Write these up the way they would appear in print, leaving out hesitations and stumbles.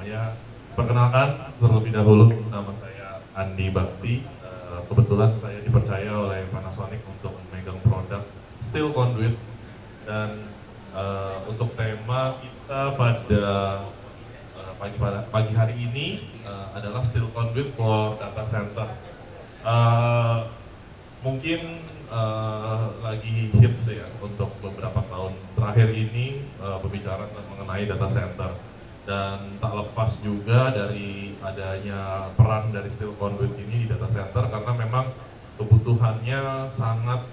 saya perkenalkan terlebih dahulu, nama saya Andi Bakti. Kebetulan saya dipercaya oleh Panasonic untuk memegang produk steel conduit, dan untuk tema kita pada pagi hari ini adalah steel conduit for data center. Mungkin lagi hits ya untuk beberapa tahun terakhir ini berbicara mengenai data center, dan tak lepas juga dari adanya peran dari steel conduit ini di data center karena memang kebutuhannya sangat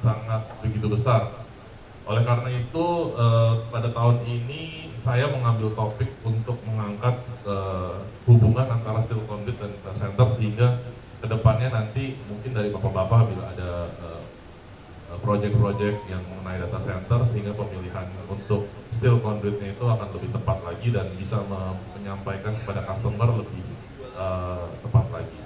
begitu besar. Oleh karena itu pada tahun ini saya mengambil topik untuk mengangkat hubungan antara steel conduit dan data center, sehingga kedepannya nanti mungkin dari bapak-bapak bila ada project-project yang mengenai data center, sehingga pemilihan untuk steel conduitnya itu akan lebih tepat lagi dan bisa menyampaikan kepada customer lebih tepat lagi.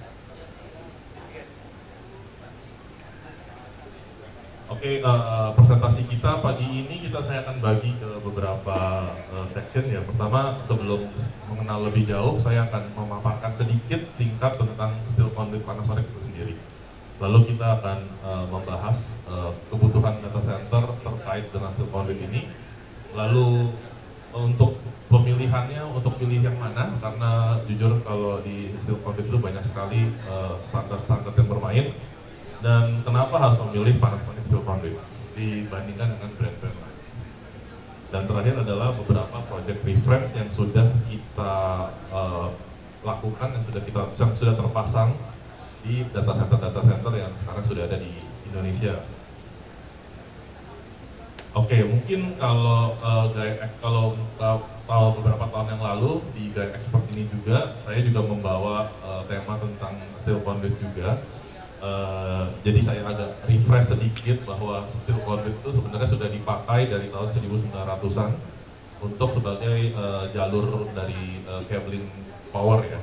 Oke, presentasi kita pagi ini saya akan bagi ke beberapa section ya. Pertama, sebelum mengenal lebih jauh, saya akan memaparkan sedikit singkat tentang steel conduit Panasonic itu sendiri. Lalu kita akan membahas kebutuhan data center terkait dengan steel conduit ini. Lalu untuk pemilihannya, untuk pilih yang mana, karena jujur kalau di steel conduit itu banyak sekali standar-standar yang bermain. Dan kenapa harus memilih Panasonic steel conduit dibandingkan dengan brand-brand lain. Dan terakhir adalah beberapa project refresh yang sudah kita lakukan, yang sudah terpasang di data center yang sekarang sudah ada di Indonesia. Oke, mungkin kalau beberapa tahun yang lalu di Guide Expert ini juga saya juga membawa tema tentang steel conduit juga. Jadi saya agak refresh sedikit bahwa steel conduit itu sebenarnya sudah dipakai dari tahun 1900-an untuk sebagai jalur dari cabling power ya.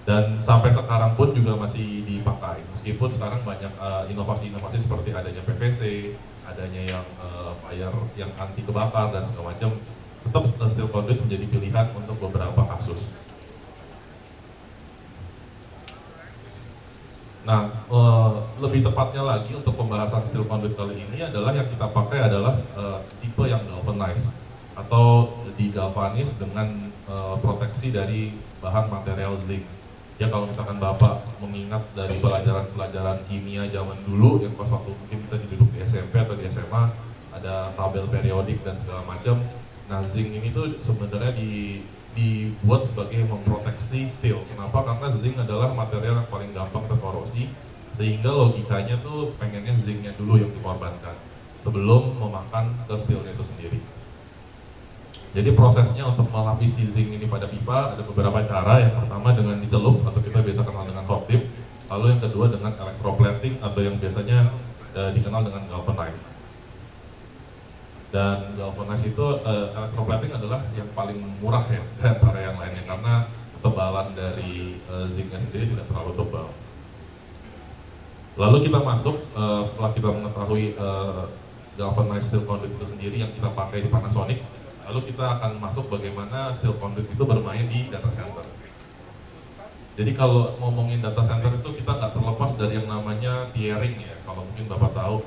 Dan sampai sekarang pun juga masih dipakai, meskipun sekarang banyak inovasi-inovasi seperti adanya PVC, adanya yang fire yang anti kebakar dan segala macam. Tetap steel conduit menjadi pilihan untuk beberapa kasus. Nah, lebih tepatnya lagi untuk pembahasan steel conduit kali ini adalah yang kita pakai adalah tipe yang galvanized atau digalvanis dengan proteksi dari bahan material zinc. Ya, kalau misalkan Bapak mengingat dari pelajaran kimia zaman dulu yang pas waktu mungkin kita duduk di SMP atau di SMA, ada tabel periodik dan segala macam. Nah, zinc ini tuh sebenarnya dibuat sebagai memproteksi steel. Kenapa? Karena zinc adalah material yang paling gampang terkorosi, sehingga logikanya tuh pengennya zincnya dulu yang dikorbankan sebelum memakan ke steelnya itu sendiri. Jadi prosesnya untuk melapisi zinc ini pada pipa ada beberapa cara. Yang pertama dengan dicelup atau kita biasa kenal dengan hot dip. Lalu yang kedua dengan electroplating atau yang biasanya dikenal dengan galvanize. Dan galvanize itu electroplating adalah yang paling murah ya antara yang lainnya, karena ketebalan dari zincnya sendiri tidak terlalu tebal. Lalu kita masuk setelah kita mengetahui galvanized steel conduit itu sendiri yang kita pakai di Panasonic, lalu kita akan masuk bagaimana steel conduit itu bermain di data center. Jadi kalau ngomongin data center itu kita nggak terlepas dari yang namanya tiering ya. Kalau mungkin Bapak tahu,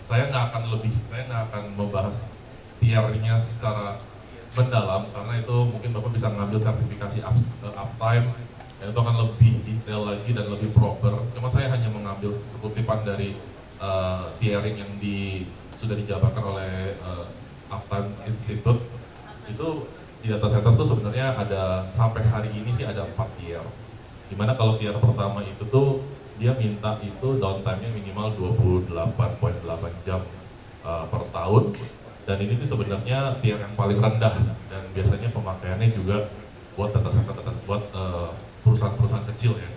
saya nggak akan membahas tiernya secara mendalam karena itu mungkin Bapak bisa mengambil sertifikasi uptime yang itu akan lebih detail lagi dan lebih proper. Cuma saya hanya mengambil sekutipan dari tiering yang sudah dijabarkan oleh Uptime Institute. Itu di data center tuh sebenarnya ada sampai hari ini sih ada 4 tier. Dimana kalau tier pertama itu tuh dia minta itu downtime-nya minimal 28,8 jam per tahun, dan ini tuh sebenarnya tier yang paling rendah dan biasanya pemakaiannya juga buat data center buat perusahaan-perusahaan kecil ya.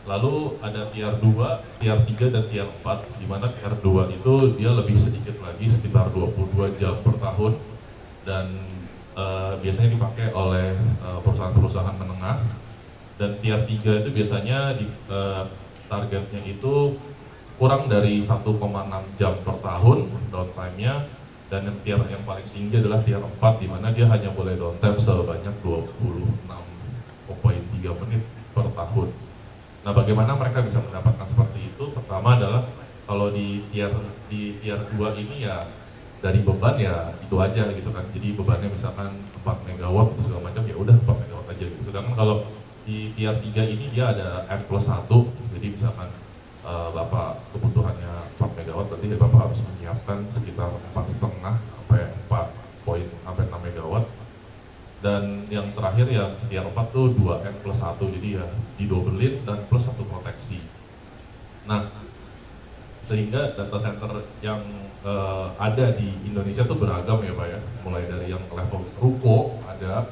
Lalu ada tier 2, tier 3, dan tier 4, di mana tier 2 itu dia lebih sedikit lagi, sekitar 22 jam per tahun, dan biasanya dipakai oleh perusahaan-perusahaan menengah. Dan tier 3 itu biasanya targetnya itu kurang dari 1,6 jam per tahun downtime-nya, dan yang tier yang paling tinggi adalah tier 4, di mana dia hanya boleh downtime sebanyak Nah, bagaimana mereka bisa mendapatkan seperti itu? Pertama adalah kalau di tier 2 ini ya dari beban ya itu aja gitu kan. Jadi bebannya misalkan 4 megawatt segala macam, ya udah 4 megawatt aja gitu. Sedangkan kalau di tier 3 ini dia ada N+1, jadi misalkan Bapak kebutuhannya 4 megawatt, berarti Bapak harus menyiapkan sekitar 4,5 sampai 6 megawatt. Dan yang terakhir ya tier 4 tuh 2N+1, jadi ya didobelin dan plus 1 proteksi. Nah, sehingga data center yang ada di Indonesia tuh beragam ya Pak ya, mulai dari yang level ruko ada,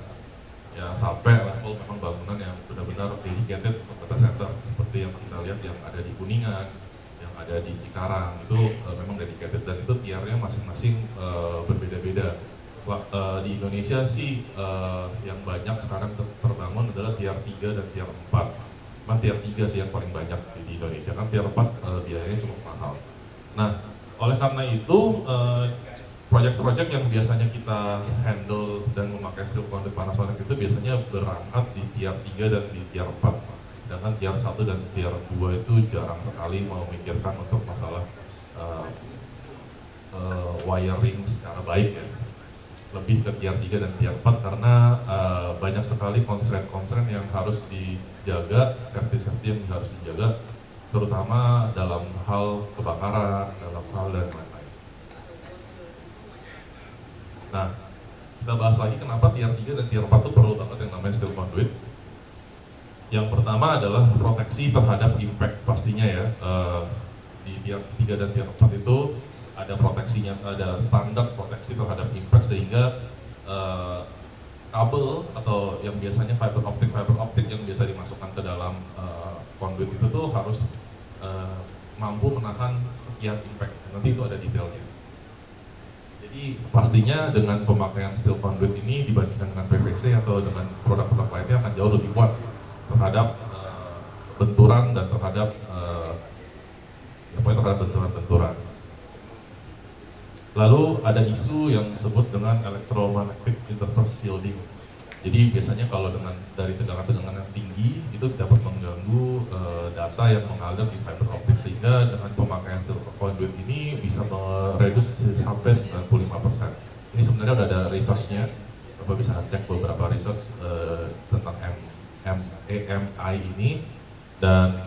ya sampai level memang bangunan yang benar-benar dedicated untuk data center, seperti yang kita lihat yang ada di Kuningan, yang ada di Cikarang, itu memang dedicated, dan itu tiernya masing-masing berbeda-beda. Di Indonesia sih yang banyak sekarang terbangun adalah tier 3 dan tier 4. Memang tier 3 sih yang paling banyak sih di Indonesia, kan tier 4 biayanya cukup mahal. Nah, oleh karena itu proyek-proyek yang biasanya kita handle dan memakai steel conduit Panasonic itu biasanya berangkat di tier 3 dan di tier 4. Sedangkan tier 1 dan tier 2 itu jarang sekali mau memikirkan untuk masalah wiring secara baik ya. Lebih ke tier 3 dan tier 4 karena banyak sekali constraint yang harus dijaga, safety yang harus dijaga, terutama dalam hal kebakaran, dalam hal dan lain-lain. Nah, kita bahas lagi kenapa tier 3 dan tier 4 itu perlu banget yang namanya steel conduit. Yang pertama adalah proteksi terhadap impact pastinya ya. Di tier 3 dan tier 4 itu ada proteksinya, ada standar proteksi terhadap impact, sehingga kabel atau yang biasanya fiber optik yang biasa dimasukkan ke dalam conduit itu tuh harus mampu menahan sekian impact. Nanti itu ada detailnya. Jadi pastinya dengan pemakaian steel conduit ini dibandingkan dengan PVC atau dengan produk-produk lainnya akan jauh lebih kuat terhadap benturan dan terhadap benturan-benturan. Lalu ada isu yang disebut dengan electromagnetic interference shielding. Jadi biasanya kalau dari tegangan-tegangan yang tinggi itu dapat mengganggu data yang mengalir di fiber optik, sehingga dengan pemakaian steel conduit ini bisa mereduksi sampai 95%. Ini sebenarnya udah ada research-nya, Bapak bisa cek beberapa research tentang AMI ini, dan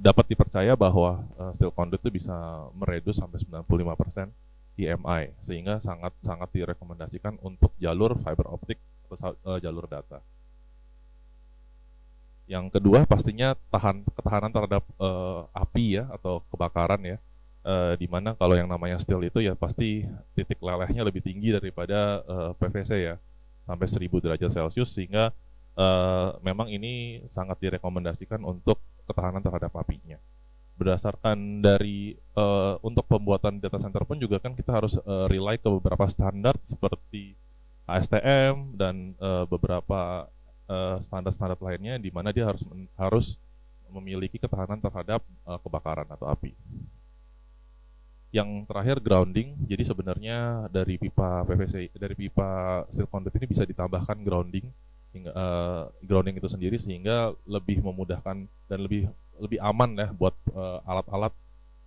dapat dipercaya bahwa steel conduit itu bisa mereduce sampai 95% EMI, sehingga sangat direkomendasikan untuk jalur fiber optik atau jalur data. Yang kedua pastinya ketahanan terhadap api ya atau kebakaran ya, dimana kalau yang namanya steel itu ya pasti titik lelehnya lebih tinggi daripada PVC ya, sampai 1000 derajat Celcius, sehingga memang ini sangat direkomendasikan untuk ketahanan terhadap apinya. Berdasarkan dari untuk pembuatan data center pun juga kan kita harus rely ke beberapa standar seperti ASTM dan beberapa standar-standar lainnya, di mana dia harus memiliki ketahanan terhadap kebakaran atau api. Yang terakhir grounding. Jadi sebenarnya dari pipa PVC, dari pipa steel conduit ini bisa ditambahkan grounding grounding itu sendiri, sehingga lebih memudahkan dan lebih aman ya buat alat-alat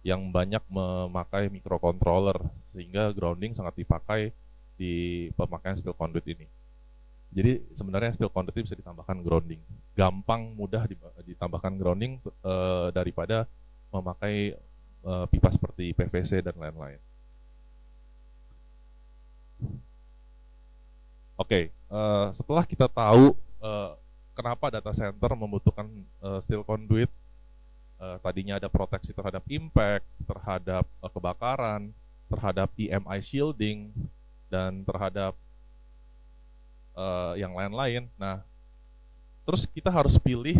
yang banyak memakai microcontroller, sehingga grounding sangat dipakai di pemakaian steel conduit ini. Jadi sebenarnya steel conduit bisa ditambahkan grounding, mudah ditambahkan grounding daripada memakai pipa seperti PVC dan lain-lain. Oke, setelah kita tahu kenapa data center membutuhkan steel conduit, tadinya ada proteksi terhadap impact, terhadap kebakaran, terhadap EMI shielding, dan terhadap yang lain-lain. Nah, terus kita harus pilih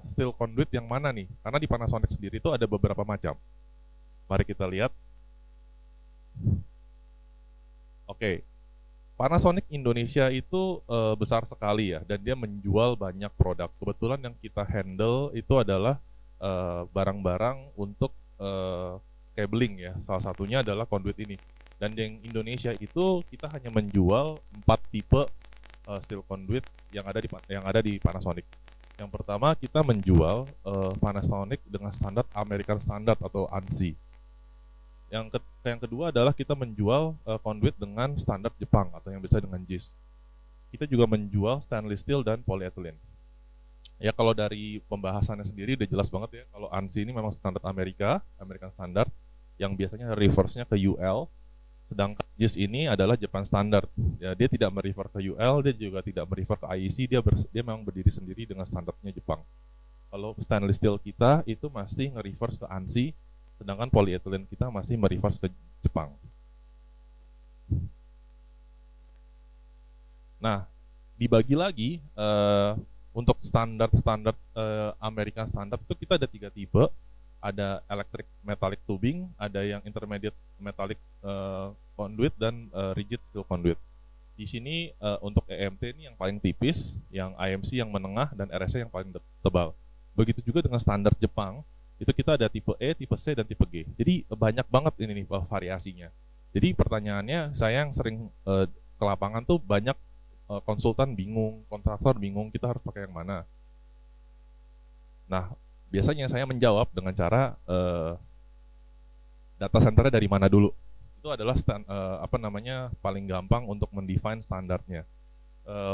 steel conduit yang mana nih? Karena di Panasonic sendiri itu ada beberapa macam. Mari kita lihat. Oke. Panasonic Indonesia itu besar sekali ya, dan dia menjual banyak produk. Kebetulan yang kita handle itu adalah barang-barang untuk cabling ya. Salah satunya adalah conduit ini. Dan yang Indonesia itu kita hanya menjual 4 tipe steel conduit yang ada di Panasonic. Yang pertama kita menjual Panasonic dengan standar American Standard atau ANSI. Yang kedua adalah kita menjual conduit dengan standar Jepang atau yang bisa dengan JIS. Kita juga menjual stainless steel dan polyethylene. Ya kalau dari pembahasannya sendiri udah jelas banget ya, kalau ANSI ini memang standar American Standard, yang biasanya reverse-nya ke UL, sedangkan JIS ini adalah Japan Standard. Ya, dia tidak merefer ke UL, dia juga tidak merefer ke IEC, dia memang berdiri sendiri dengan standarnya Jepang. Kalau stainless steel kita itu masih nge-reverse ke ANSI, sedangkan polyethylene kita masih mereverse ke Jepang. Nah, dibagi lagi untuk standar American Standard itu kita ada 3 tipe. Ada electric metallic tubing, ada yang intermediate metallic conduit, dan rigid steel conduit. Di sini untuk EMT ini yang paling tipis, yang IMC yang menengah, dan RSA yang paling tebal. Begitu juga dengan standar Jepang, itu kita ada tipe E, tipe C, dan tipe G. Jadi banyak banget ini nih variasinya. Jadi pertanyaannya, saya yang sering ke lapangan tuh banyak konsultan bingung, kontraktor bingung, kita harus pakai yang mana. Nah, biasanya saya menjawab dengan cara data centernya dari mana dulu. Itu adalah paling gampang untuk mendefine standarnya.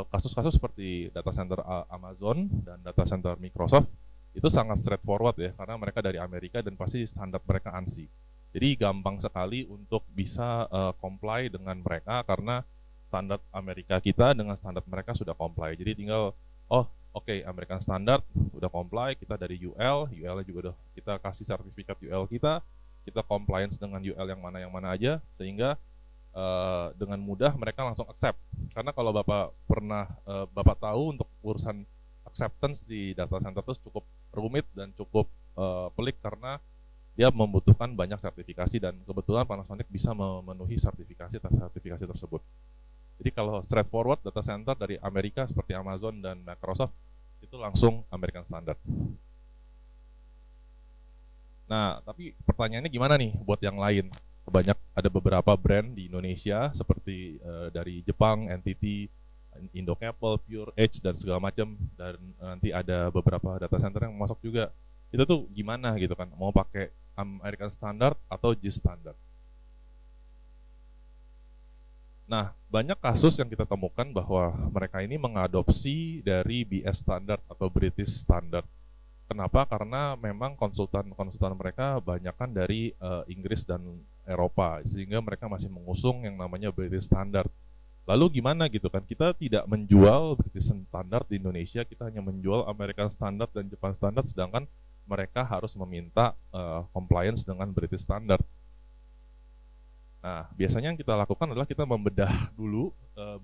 Kasus-kasus seperti data center Amazon dan data center Microsoft itu sangat straightforward ya, karena mereka dari Amerika dan pasti standar mereka ANSI. Jadi gampang sekali untuk bisa comply dengan mereka, karena standar Amerika kita dengan standar mereka sudah comply. Jadi tinggal oke, American Standard udah comply, kita dari UL juga udah kita kasih sertifikat UL kita compliance dengan UL yang mana aja, sehingga dengan mudah mereka langsung accept. Karena kalau Bapak tahu, untuk urusan acceptance di data center itu cukup rumit dan cukup pelik, karena dia membutuhkan banyak sertifikasi, dan kebetulan Panasonic bisa memenuhi sertifikasi tersebut. Jadi kalau straightforward data center dari Amerika seperti Amazon dan Microsoft itu langsung American Standard. Nah, tapi pertanyaannya gimana nih buat yang lain? Ada beberapa brand di Indonesia seperti dari Jepang, NTT, Indocable, Pure Edge, dan segala macam, dan nanti ada beberapa data center yang masuk juga. Itu tuh gimana gitu kan? Mau pakai American Standard atau JIS Standard? Nah, banyak kasus yang kita temukan bahwa mereka ini mengadopsi dari BS Standard atau British Standard. Kenapa? Karena memang konsultan mereka banyakkan dari Inggris dan Eropa, sehingga mereka masih mengusung yang namanya British Standard. Lalu gimana gitu kan? Kita tidak menjual British Standard di Indonesia, kita hanya menjual American Standard dan Japan Standard, sedangkan mereka harus meminta compliance dengan British Standard. Nah, biasanya yang kita lakukan adalah kita membedah dulu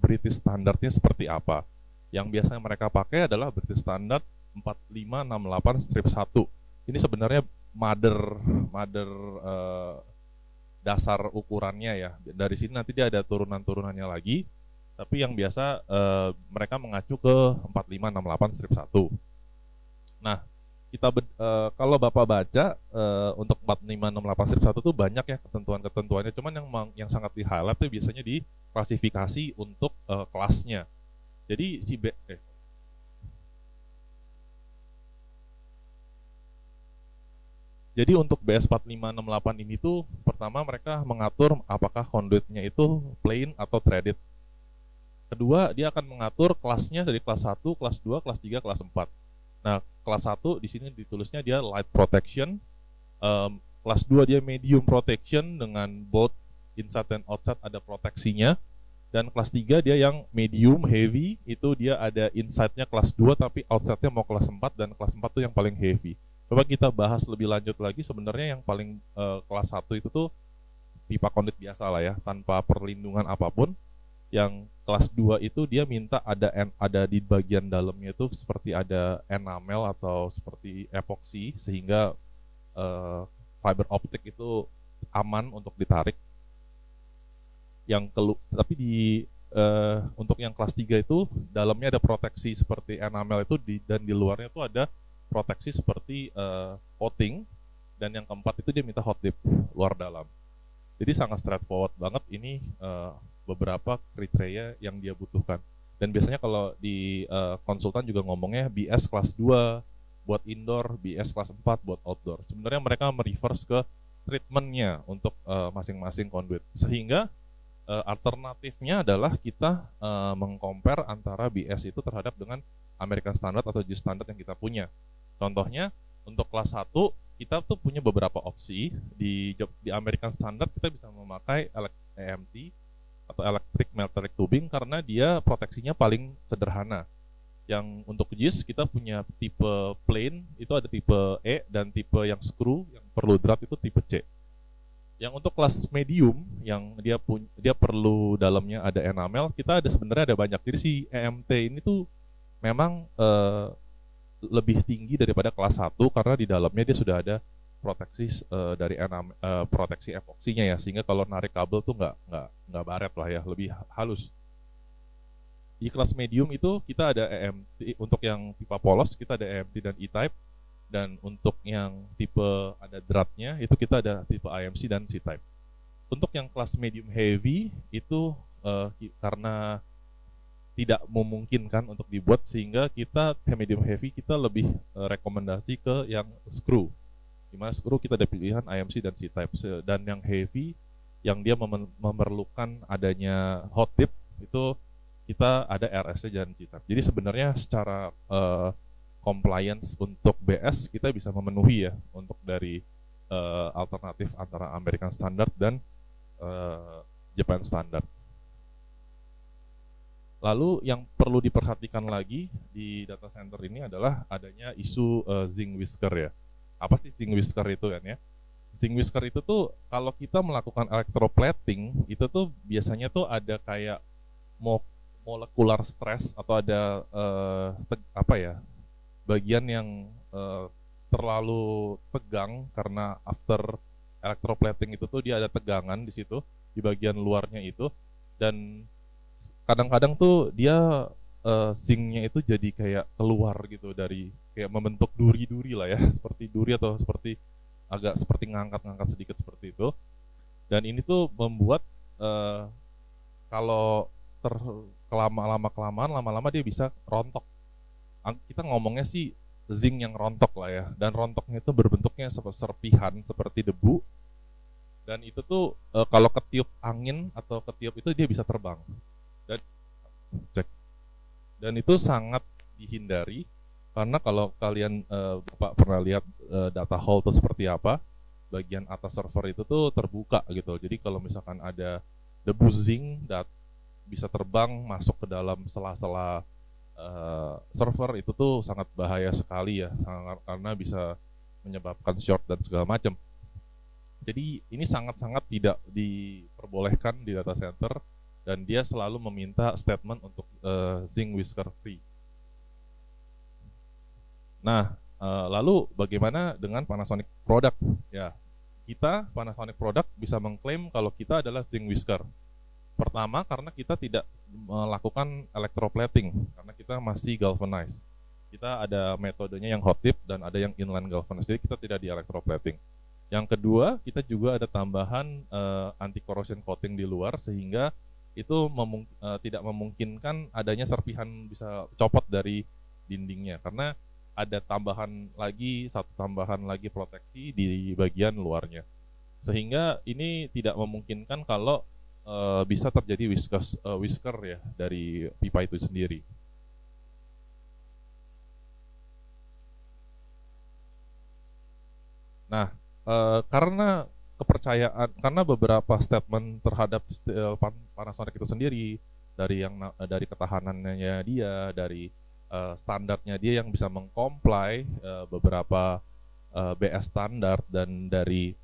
British Standardnya seperti apa. Yang biasanya mereka pakai adalah British Standard 4568-1. Ini sebenarnya mother dasar ukurannya ya. Dari sini nanti dia ada turunan-turunannya lagi. Tapi yang biasa mereka mengacu ke 4568-1. Nah, kalau Bapak baca untuk 4568-1 tuh banyak ya ketentuannya, cuman yang sangat di highlight tuh biasanya di klasifikasi untuk kelasnya. Jadi Jadi untuk BS4568 ini tuh pertama mereka mengatur apakah conduitnya itu plain atau threaded. Kedua, dia akan mengatur kelasnya dari kelas 1, kelas 2, kelas 3, kelas 4. Nah, kelas 1 di sini ditulisnya dia light protection. Kelas 2 dia medium protection dengan both inside dan outside ada proteksinya. Dan kelas 3 dia yang medium heavy, itu dia ada inside-nya kelas 2 tapi outside-nya mau kelas 4, dan kelas 4 tuh yang paling heavy. Coba kita bahas lebih lanjut lagi. Sebenarnya yang paling kelas 1 itu tuh pipa conduit biasa lah ya, tanpa perlindungan apapun. Yang kelas 2 itu dia minta ada di bagian dalamnya itu seperti ada enamel atau seperti epoksi, sehingga fiber optik itu aman untuk ditarik. Tapi untuk yang kelas 3 itu dalamnya ada proteksi seperti enamel itu, dan di luarnya itu ada proteksi seperti coating, dan yang keempat itu dia minta hot dip luar dalam. Jadi sangat straightforward banget ini beberapa kriteria yang dia butuhkan. Dan biasanya kalau di konsultan juga ngomongnya BS kelas 2 buat indoor, BS kelas 4 buat outdoor. Sebenarnya mereka mereverse ke treatmentnya untuk masing-masing conduit. Sehingga alternatifnya adalah kita mengcompare antara BS itu terhadap dengan American Standard atau JIS Standard yang kita punya. Contohnya untuk kelas 1 kita tuh punya beberapa opsi. Di American Standard kita bisa memakai EMT atau electric metallic tubing karena dia proteksinya paling sederhana. Yang untuk JIS kita punya tipe plain itu ada tipe E dan tipe yang screw yang perlu drat itu tipe C. Yang untuk kelas medium yang dia perlu dalamnya ada enamel, kita sebenarnya ada banyak. Jadi si EMT ini tuh memang lebih tinggi daripada kelas 1 karena di dalamnya dia sudah ada proteksi dari proteksi epoksinya ya, sehingga kalau narik kabel tuh nggak baret lah ya, lebih halus. Di kelas medium itu kita ada EMT untuk yang pipa polos, kita ada EMT dan E-type, dan untuk yang tipe ada dratnya itu kita ada tipe IMC dan C-type. Untuk yang kelas medium heavy itu karena tidak memungkinkan untuk dibuat, sehingga kita medium heavy kita lebih rekomendasi ke yang screw. Di mana screw kita ada pilihan IMC dan C-type, dan yang heavy yang dia memerlukan adanya hot tip itu kita ada RS dan G-type. Jadi sebenarnya secara compliance untuk BS kita bisa memenuhi ya untuk dari alternatif antara American Standard dan Japan Standard. Lalu yang perlu diperhatikan lagi di data center ini adalah adanya isu zinc whisker ya. Apa sih zinc whisker itu kan ya? Zinc whisker itu tuh kalau kita melakukan electroplating itu tuh biasanya tuh ada kayak molecular stress atau ada bagian yang terlalu tegang karena after electroplating itu tuh dia ada tegangan di situ di bagian luarnya itu, dan kadang-kadang tuh dia zincnya itu jadi kayak keluar gitu dari kayak membentuk duri-duri lah ya, seperti duri atau seperti agak seperti ngangkat-ngangkat sedikit seperti itu. Dan ini tuh membuat kalau lama-lama dia bisa rontok. Kita ngomongnya sih zinc yang rontok lah ya, dan rontoknya itu berbentuknya serpihan seperti debu, dan itu tuh kalau ketiup angin atau ketiup itu dia bisa terbang. Dan itu sangat dihindari karena kalau kalian Bapak pernah lihat data hall itu seperti apa, bagian atas server itu tuh terbuka gitu. Jadi kalau misalkan ada debu zinc bisa terbang masuk ke dalam sela-sela server, itu tuh sangat bahaya sekali ya, karena bisa menyebabkan short dan segala macam. Jadi ini sangat-sangat tidak diperbolehkan di data center, dan dia selalu meminta statement untuk zinc whisker free. Nah, lalu bagaimana dengan Panasonic product? Ya, kita Panasonic product bisa mengklaim kalau kita adalah zinc whisker. Pertama, karena kita tidak melakukan electroplating, karena kita masih galvanize. Kita ada metodenya yang hot dip dan ada yang inline galvanize, jadi kita tidak di electroplating. Yang kedua, kita juga ada tambahan anti corrosion coating di luar, sehingga itu tidak memungkinkan adanya serpihan bisa copot dari dindingnya, karena ada satu tambahan lagi proteksi di bagian luarnya, sehingga ini tidak memungkinkan kalau bisa terjadi whisker ya dari pipa itu sendiri. Nah, karena beberapa statement terhadap Panasonic itu sendiri, dari ketahanannya dia, dari standarnya dia yang bisa mengcomply beberapa BS standar, dan dari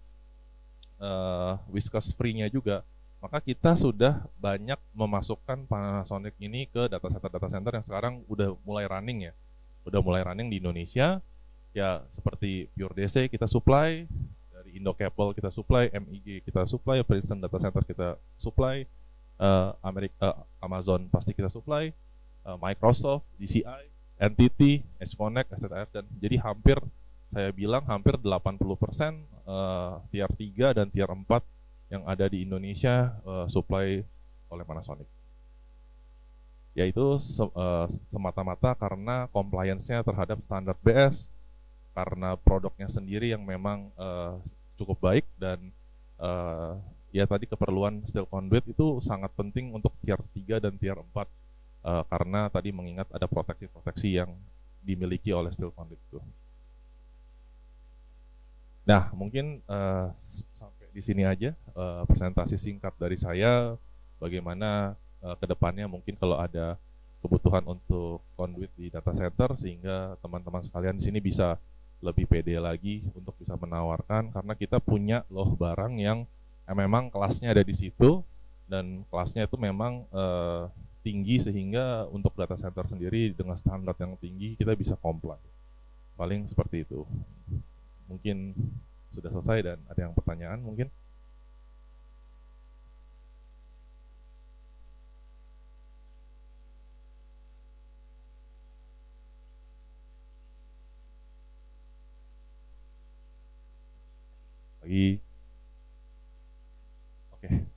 whiskers free-nya juga, maka kita sudah banyak memasukkan Panasonic ini ke data center yang sekarang udah mulai running ya, di Indonesia ya, seperti Pure DC kita supply, dari Indocable kita supply, MIG kita supply, Princeton Data Center kita supply, Amazon pasti kita supply, Microsoft, DCI, NTT, H-Connect, STTF, dan jadi saya bilang hampir 80% tier 3 dan tier 4 yang ada di Indonesia supply oleh Panasonic. yaitu semata-mata karena compliance-nya terhadap standar BS, karena produknya sendiri yang memang cukup baik, dan ya tadi keperluan steel conduit itu sangat penting untuk tier 3 dan tier 4 karena tadi mengingat ada proteksi-proteksi yang dimiliki oleh steel conduit itu. Nah, mungkin sampai di sini aja presentasi singkat dari saya, bagaimana kedepannya mungkin kalau ada kebutuhan untuk conduit di data center, sehingga teman-teman sekalian di sini bisa lebih pede lagi untuk bisa menawarkan, karena kita punya loh barang yang memang kelasnya ada di situ, dan kelasnya itu memang tinggi, sehingga untuk data center sendiri dengan standar yang tinggi kita bisa comply. Paling seperti itu. Mungkin sudah selesai dan ada yang pertanyaan mungkin. Lagi. Oke.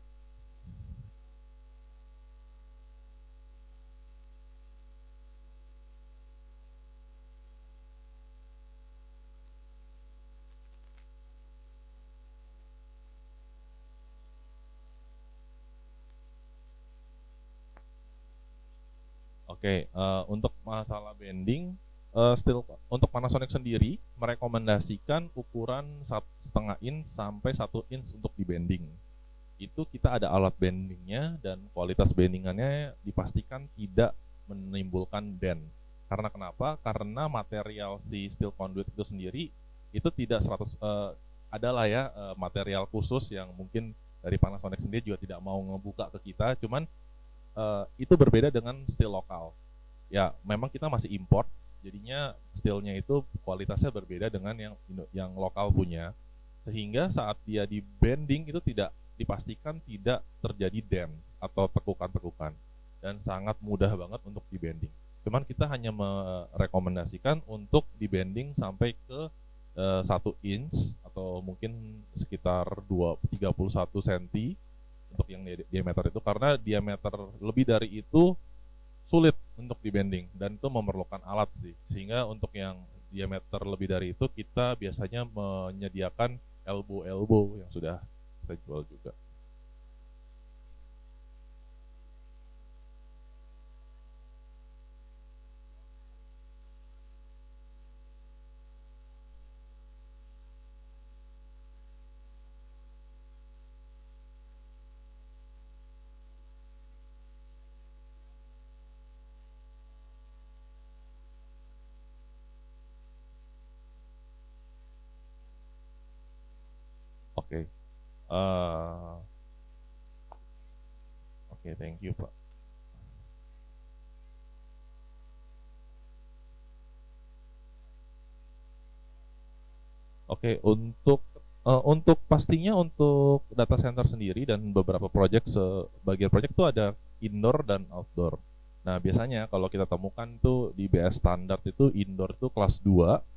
Oke, untuk masalah bending, untuk Panasonic sendiri merekomendasikan ukuran 1,5 inch sampai 1 inch untuk di bending. Itu kita ada alat bendingnya, dan kualitas bendingannya dipastikan tidak menimbulkan dent. Karena kenapa? Karena material si steel conduit itu sendiri itu tidak 100 adalah ya material khusus yang mungkin dari Panasonic sendiri juga tidak mau ngebuka ke kita, cuman itu berbeda dengan steel lokal. Ya, memang kita masih import, jadinya steelnya itu kualitasnya berbeda dengan yang lokal punya, sehingga saat dia di bending itu tidak dipastikan tidak terjadi dent atau tekukan-tekukan, dan sangat mudah banget untuk di bending. Cuman kita hanya merekomendasikan untuk di bending sampai ke 1 inch atau mungkin sekitar 31 cm untuk yang diameter itu, karena diameter lebih dari itu sulit untuk di bending dan itu memerlukan alat sih, sehingga untuk yang diameter lebih dari itu kita biasanya menyediakan elbow yang sudah kita jual juga. Oke. Oke, thank you Pak. Oke, untuk pastinya untuk data center sendiri dan beberapa project, sebagian project itu ada indoor dan outdoor. Nah, biasanya kalau kita temukan tuh di BS standar itu indoor itu kelas 2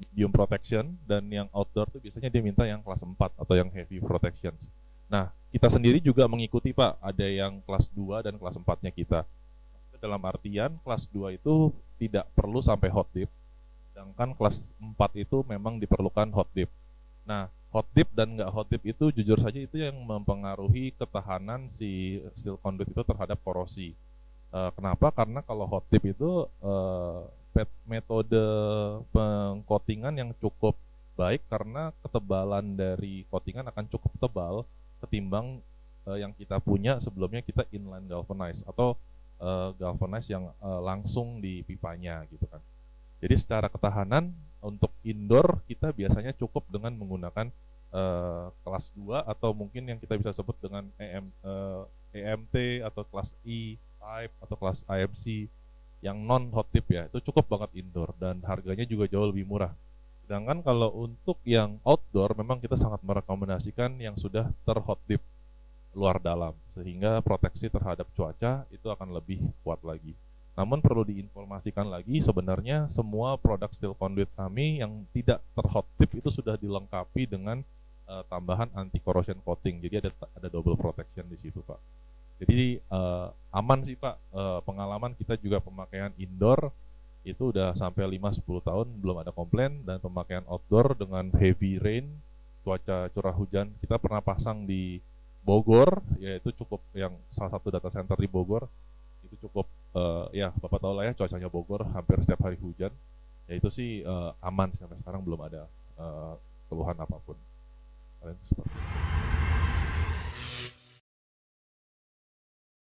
medium protection, dan yang outdoor tuh biasanya dia minta yang kelas 4 atau yang heavy protection. Nah, kita sendiri juga mengikuti Pak, ada yang kelas 2 dan kelas 4-nya kita. Dalam artian kelas 2 itu tidak perlu sampai hot dip, sedangkan kelas 4 itu memang diperlukan hot dip. Nah, hot dip dan nggak hot dip itu jujur saja itu yang mempengaruhi ketahanan si steel conduit itu terhadap korosi. Kenapa? Karena kalau hot dip itu metode pengcoatingan yang cukup baik, karena ketebalan dari coatingan akan cukup tebal ketimbang yang kita punya sebelumnya, kita inline galvanize atau galvanize yang langsung di pipanya gitu kan. Jadi secara ketahanan untuk indoor kita biasanya cukup dengan menggunakan kelas 2 atau mungkin yang kita bisa sebut dengan EMT atau kelas E type atau kelas IMC yang non hot dip ya, itu cukup banget indoor dan harganya juga jauh lebih murah. Sedangkan kalau untuk yang outdoor memang kita sangat merekomendasikan yang sudah terhot dip luar dalam, sehingga proteksi terhadap cuaca itu akan lebih kuat lagi. Namun perlu diinformasikan lagi, sebenarnya semua produk steel conduit kami yang tidak terhot dip itu sudah dilengkapi dengan tambahan anti corrosion coating. Jadi ada double protection di situ Pak. Jadi aman sih Pak, pengalaman kita juga pemakaian indoor itu udah sampai 5-10 tahun belum ada komplain, dan pemakaian outdoor dengan heavy rain, cuaca curah hujan, kita pernah pasang di Bogor, yaitu cukup yang salah satu data center di Bogor, itu cukup ya Bapak tahu lah ya cuacanya Bogor hampir setiap hari hujan, ya itu sih aman sampai sekarang belum ada keluhan apapun. Seperti itu.